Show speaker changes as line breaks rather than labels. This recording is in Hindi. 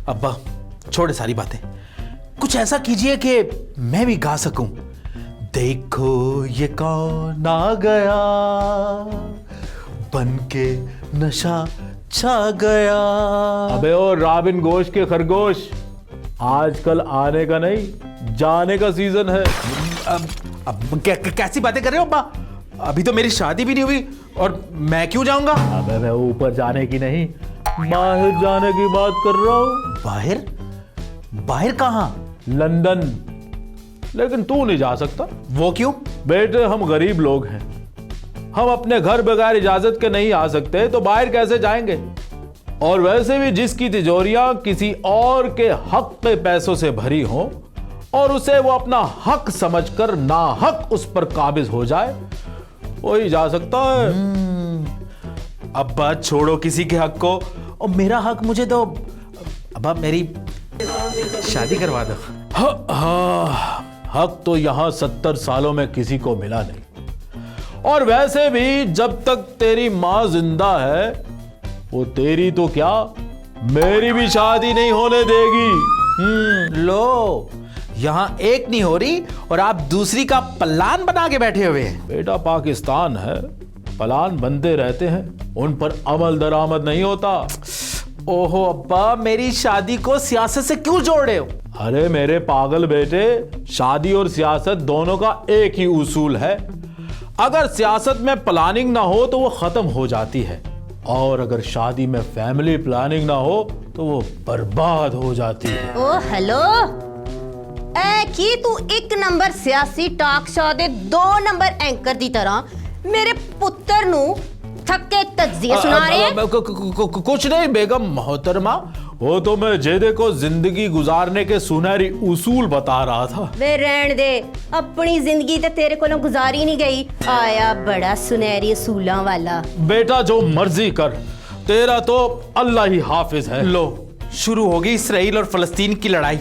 अब्बा छोड़े सारी बातें, कुछ ऐसा कीजिए कि मैं भी गा सकूं। देखो ये कौन आ गया, बन के नशा छा गया।
अबे ओ रॉबिन गोश के खरगोश, आजकल आने का नहीं जाने का सीजन है।
अब कैसी बातें कर रहे हो अब्बा? अभी तो मेरी शादी भी नहीं हुई और मैं क्यों जाऊंगा?
अबे मैं ऊपर जाने की नहीं, बाहर जाने की बात कर रहा हूँ।
बाहर? बाहर कहाँ?
लंदन। लेकिन तू नहीं जा सकता।
वो क्यों?
बेटे हम गरीब लोग हैं, हम अपने घर बगैर इजाजत के नहीं आ सकते, तो बाहर कैसे जाएंगे? और वैसे भी जिसकी तिजोरियां किसी और के हक के पैसों से भरी हो और उसे वो अपना हक समझकर नाहक उस पर काबिज हो जाए, वही जा सकता है।
अब्बा छोड़ो किसी के हक को, और मेरा हक मुझे दो। अब्बा मेरी शादी करवा दो।
हक तो यहां 70 सालों में किसी को मिला नहीं। और वैसे भी जब तक तेरी मां जिंदा है, वो तेरी तो क्या मेरी भी शादी नहीं होने देगी।
लो, यहां एक नहीं हो रही और आप दूसरी का प्लान बना के बैठे हुए हैं।
बेटा पाकिस्तान है, प्लान बनते रहते हैं, उन पर अमल दरामद नहीं होता।
ओहो अब्बा, मेरी शादी को सियासत से क्यों जोड़ रहे हो?
अरे मेरे पागल बेटे, शादी और सियासत दोनों का एक ही उसूल है। अगर सियासत में प्लानिंग ना हो तो वो खत्म हो जाती है, और अगर शादी में फैमिली प्लानिंग ना हो तो वो बर्बाद हो जाती है।
ओ हेलो, की तू एक नंबर सियासी टॉक शो दे 2 नंबर एंकर दी तरह मेरे पुत्र नु थके तज्जिया सुना रहे।
कुछ नहीं बेगम मोहतरमा, वो तो मैं जेदे को जिंदगी गुजारने के सुनहरी उसूल बता रहा था।
वे रहन दे, अपनी जिंदगी ते तेरे कोलों गुजारी नहीं गई, आया बड़ा सुनहरी उसूलां वाला।
बेटा जो मर्जी कर, तेरा तो अल्लाह ही हाफिज है।
लो, शुरू हो गई इसराइल और फलस्तीन की लड़ाई।